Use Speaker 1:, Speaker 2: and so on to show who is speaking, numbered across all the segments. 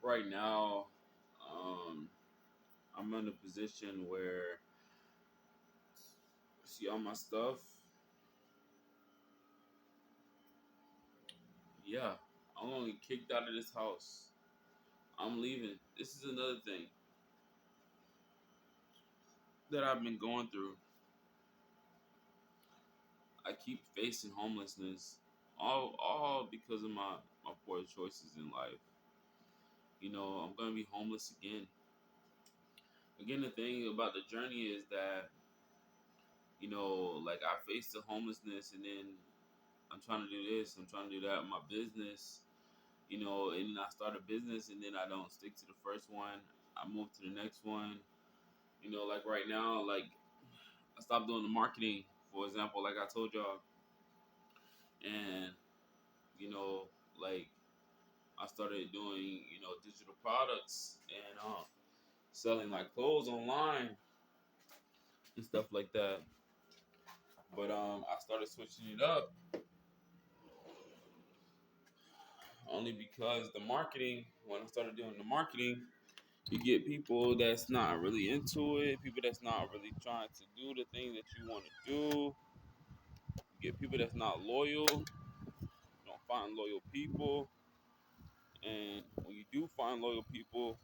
Speaker 1: Right now, um, I'm in a position where see all my stuff. Yeah, I'm only kicked out of this house. I'm leaving. This is another thing that I've been going through. I keep facing homelessness, all because of my poor choices in life. I'm gonna be homeless again. Again, the thing about the journey is that like I faced the homelessness, and then I'm trying to do this, I'm trying to do that in my business, and then I start a business, and then I don't stick to the first one. I move to the next one. Like right now, like I stopped doing the marketing, for example, like I told y'all, and you know, like I started doing, digital products and selling like clothes online and stuff like that. But I started switching it up only because the marketing. When I started doing the marketing, you get people that's not really into it, people that's not really trying to do the thing that you want to do. You get people that's not loyal. You don't find loyal people, and when you do find loyal people,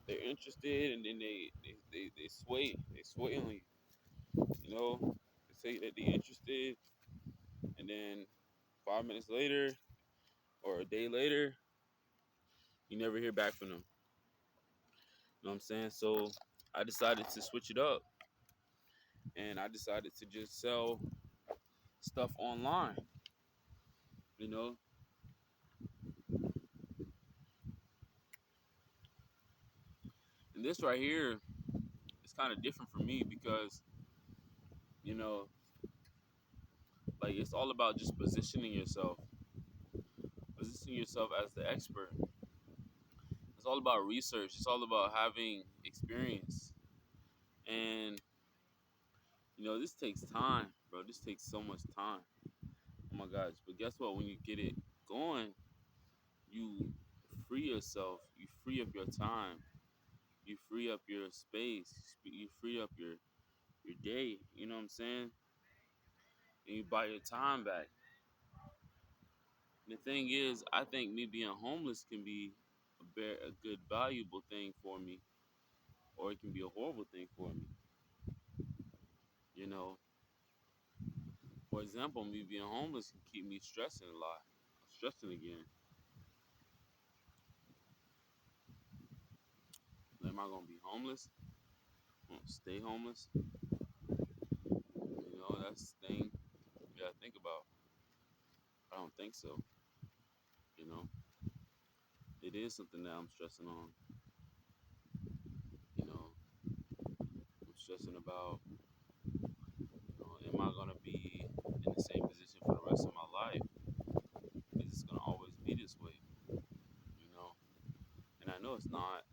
Speaker 1: they're interested, and then they sway on you. They say that they're interested, and then 5 minutes later or a day later, you never hear back from them. You know what I'm saying? So I decided to switch it up, and I decided to just sell stuff online. You know, and this right here is kind of different for me because you know, like it's all about just positioning yourself as the expert. It's all about research. It's all about having experience, and this takes time, bro. This takes so much time. Oh my gosh! But guess what? When you get it going, you free yourself. You free up your time. You free up your space. You free up your day. You know what I'm saying? And you buy your time back. And the thing is, I think me being homeless can be a good, valuable thing for me, or it can be a horrible thing for me. You know, for example, me being homeless can keep me stressing a lot. I'm stressing again. Am I gonna be homeless? I'm gonna stay homeless? That's the thing you gotta think about. I don't think so. You know, it is something that I'm stressing on. You know, I'm stressing about, am I gonna be in the same position for the rest of my life? Is this gonna always be this way? You know, and I know it's not.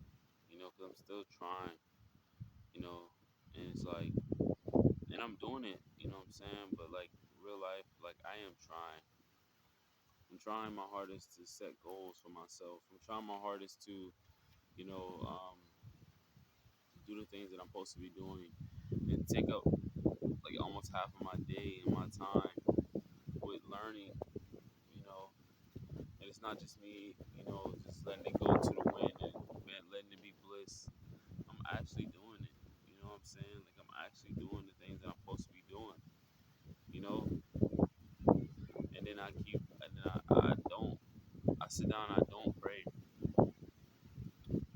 Speaker 1: Because I'm still trying. You know, and it's like, and I'm doing it. You know what I'm saying? But like real life, like I am trying. I'm trying my hardest to set goals for myself. I'm trying my hardest to, you know, um, do the things that I'm supposed to be doing and take up like almost half of my day and my time with learning, you know. And it's not just me, just letting it go to the wind and letting it be bliss. I'm actually doing it. You know what I'm saying? Like I'm actually doing the things that I'm supposed to be doing, you know. And then I don't. I sit down. I don't pray,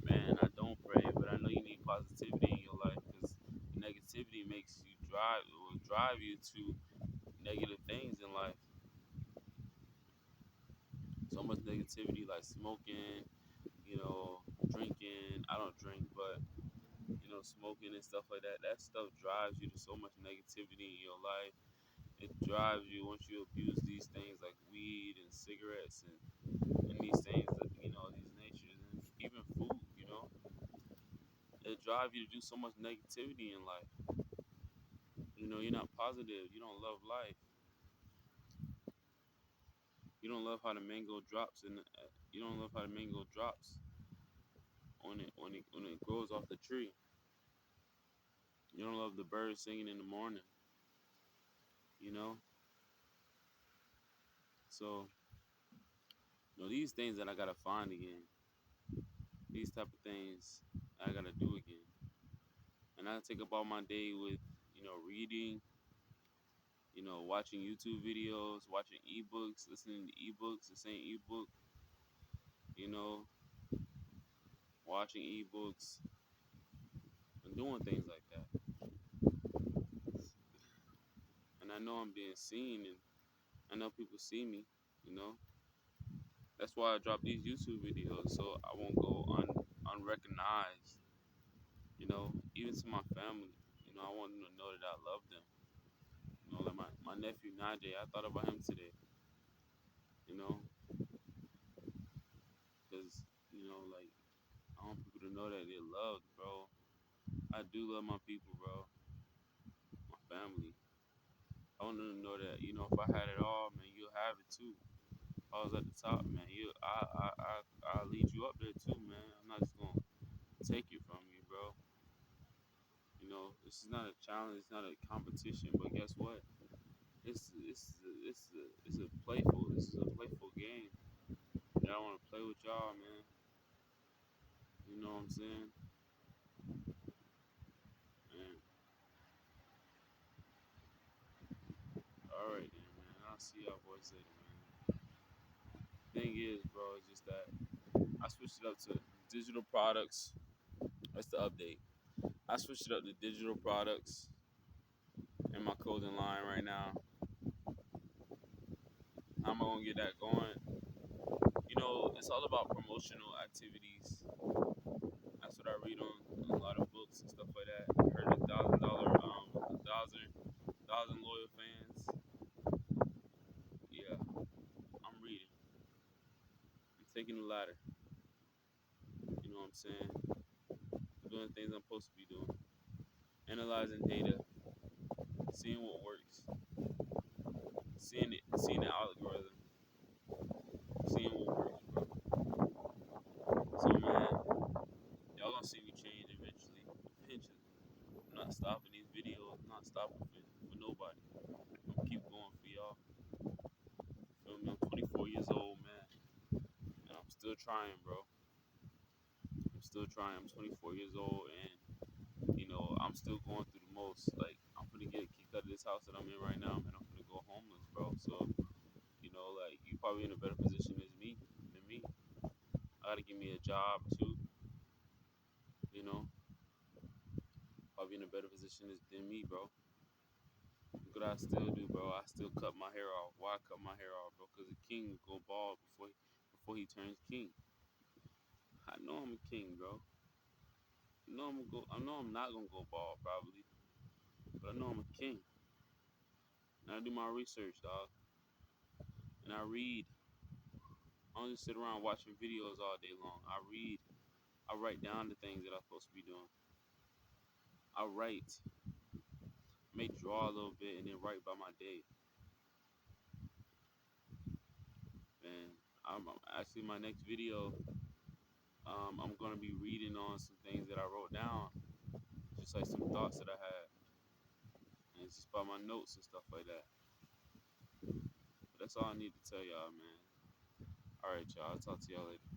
Speaker 1: man. I don't pray, but I know you need positivity in your life because negativity makes you will drive you to negative things in life. So much negativity, like smoking, drinking. I don't drink, but smoking and stuff like that. That stuff drives you to so much negativity in your life. It drives you once you abuse these things like weed and cigarettes and these things that these natures and even food. It drives you to do so much negativity in life. You're not positive. You don't love life. You don't love how the mango drops, and you don't love how the mango drops when it grows off the tree. You don't love the birds singing in the morning, you know. So these things that I gotta find again, these type of things I gotta do again, and I take up all my day with reading, watching YouTube videos, watching ebooks, listening to ebooks, the same ebook, you know, watching ebooks and doing things like that. And I know I'm being seen, and I know people see me, you know. That's why I drop these YouTube videos so I won't go unrecognized, even to my family. I want them to know that I love them. Like my nephew Najee, I thought about him today, you know, because, like, I want people to know that they're loved, bro. I do love my people, bro, my family. I want them to know that, if I had it all, man, you'll have it too. If I was at the top, man, I'll lead you up there too, man. I'm not just gonna take it from you, bro. This is not a challenge, it's not a competition, but guess what? It's a playful. This is a playful game. And I want to play with y'all, man. You know what I'm saying? And all right, then, man. I'll see y'all boys later, man. Thing is, bro, it's just that I switched it up to digital products. That's the update. I switched it up to digital products in my clothing line right now. How am I gonna get that going? It's all about promotional activities. That's what I read on a lot of books and stuff like that. I heard a thousand loyal fans. Yeah, I'm reading. I'm taking the ladder. You know what I'm saying? I'm doing things I'm supposed to be doing. Analyzing data, seeing what works, seeing the algorithm, seeing what works, bro. So man, y'all gonna see me change eventually. Eventually. I'm not stopping these videos. I'm not stopping for nobody. I'm gonna keep going for y'all. Feel me? I'm 24 years old, man, and I'm still trying, bro. I'm still trying. I'm 24 years old, and I'm still going through the most. Like, I'm gonna get kicked out of this house that I'm in right now, man. I'm gonna go homeless, bro. So, like, you probably in a better position than me. I gotta give me a job too, you know. Probably in a better position than me, bro. Look what I still do, bro. I still cut my hair off. Why cut my hair off, bro? Because the king go bald before he turns king. I know I'm a king, bro. I know I'm not gonna go bald probably, but I know I'm a king. And I do my research, dog. And I read. I don't just sit around watching videos all day long. I read. I write down the things that I'm supposed to be doing. I write. May draw a little bit and then write by my day. And I'm actually my next video. I'm gonna be reading on some things that I wrote down, just like some thoughts that I had, and it's just by my notes and stuff like that. But that's all I need to tell y'all, man. All right, y'all. I'll talk to y'all later.